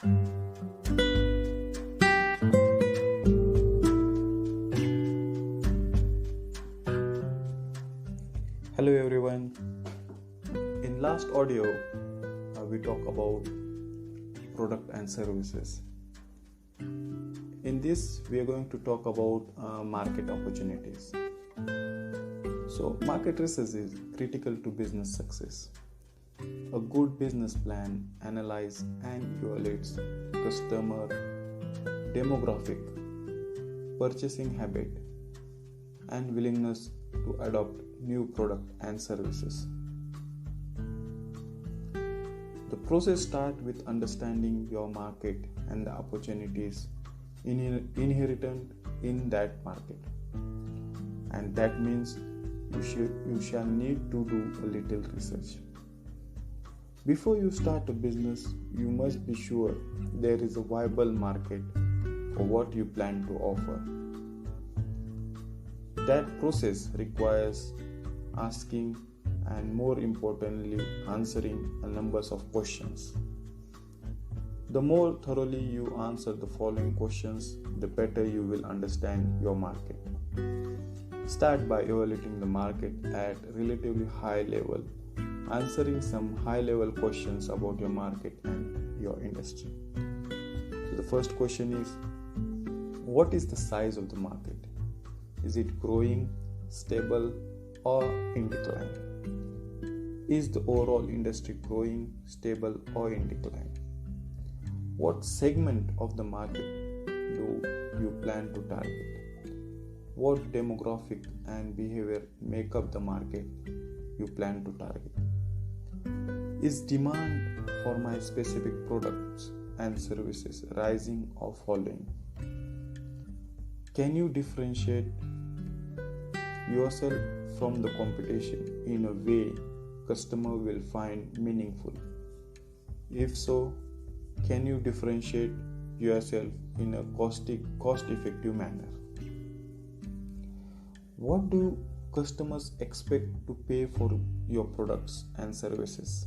Hello everyone. In last audio, we talk about product and services. In this, we are going to talk about market opportunities. So, market research is critical to business success. A good business plan analyzes and evaluates customer demographic, purchasing habit, and willingness to adopt new product and services. The process starts with understanding your market and the opportunities inherent in that market. And that means you shall need to do a little research. Before you start a business, you must be sure there is a viable market for what you plan to offer. That process requires asking and, more importantly, answering a number of questions. The more thoroughly you answer the following questions, the better you will understand your market. Start by evaluating the market at relatively high level, answering some high-level questions about your market and your industry. So the first question is, what is the size of the market? Is it growing, stable, or in decline? Is the overall industry growing, stable, or in decline? What segment of the market do you plan to target? What demographic and behavior make up the market you plan to target? Is demand for my specific products and services rising or falling? Can you differentiate yourself from the competition in a way customer will find meaningful? If so, can you differentiate yourself in a cost-effective manner? What do customers expect to pay for your products and services?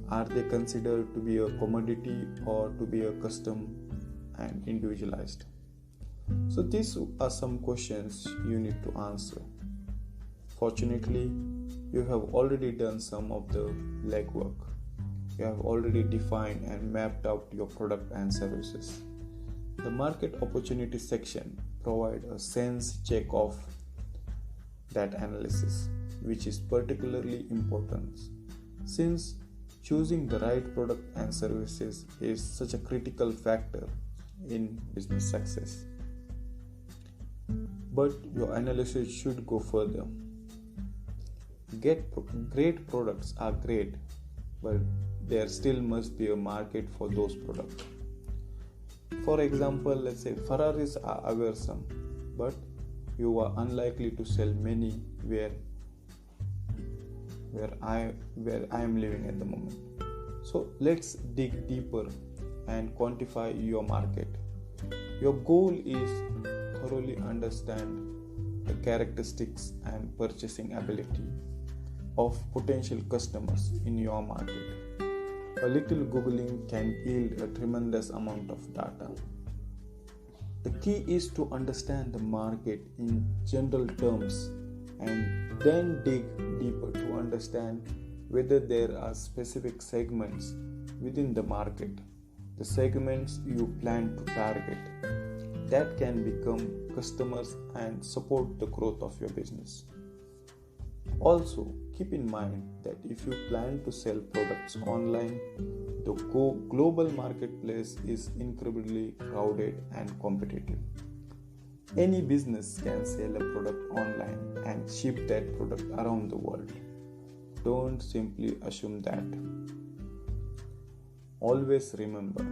Are they considered to be a commodity or to be a custom and individualized? So these are some questions you need to answer. Fortunately, you have already done some of the legwork. You have already defined and mapped out your product and services. The market opportunity section provides a sense check of that analysis, which is particularly important since choosing the right product and services is such a critical factor in business success. But your analysis should go further. Great products are great, but there still must be a market for those products. For example, let's say Ferraris are awesome, but you are unlikely to sell many where I am living at the moment. So let's dig deeper and quantify your market. Your goal is thoroughly understand the characteristics and purchasing ability of potential customers in your market. A little Googling can yield a tremendous amount of data. The key is to understand the market in general terms and then dig deeper to understand whether there are specific segments within the market, the segments you plan to target, that can become customers and support the growth of your business. Also, keep in mind that if you plan to sell products online, the global marketplace is incredibly crowded and competitive. Any business can sell a product online and ship that product around the world. Don't simply assume that. Always remember,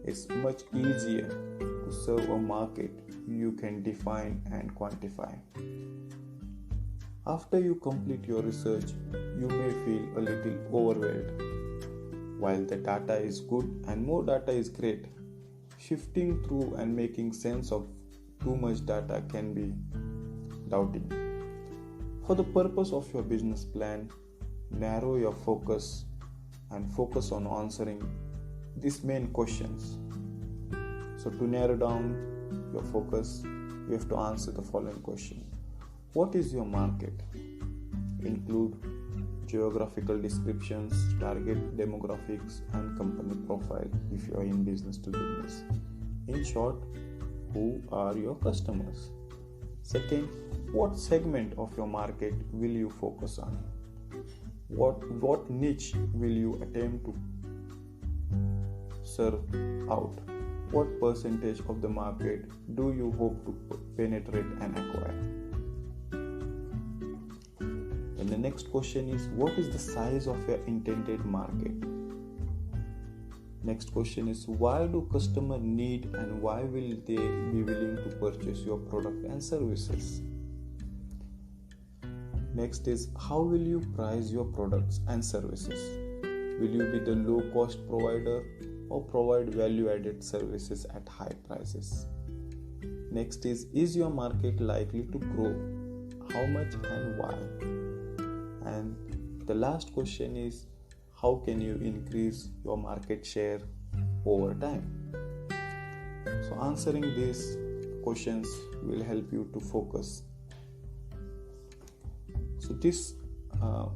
it's much easier to serve a market you can define and quantify. After you complete your research, you may feel a little overwhelmed. While the data is good and more data is great, shifting through and making sense of too much data can be daunting. For the purpose of your business plan, narrow your focus and focus on answering these main questions. So to narrow down your focus, you have to answer the following question. What is your market? Include geographical descriptions, target demographics, and company profile if you are in business to business. In short, who are your customers? Second, what segment of your market will you focus on? What niche will you attempt to serve out? What percentage of the market do you hope to penetrate and acquire? And the next question is, what is the size of your intended market? Next question is, why do customers need and why will they be willing to purchase your product and services? Next is, how will you price your products and services? Will you be the low cost provider or provide value added services at high prices? Next is your market likely to grow? How much and why? And the last question is, how can you increase your market share over time? So answering these questions will help you to focus. So this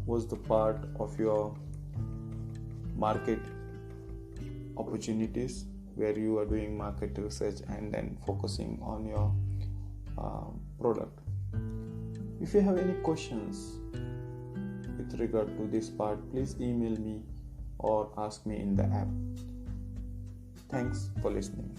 was the part of your market opportunities where you are doing market research and then focusing on your product. If you have any questions with regard to this part, please email me or ask me in the app. Thanks for listening.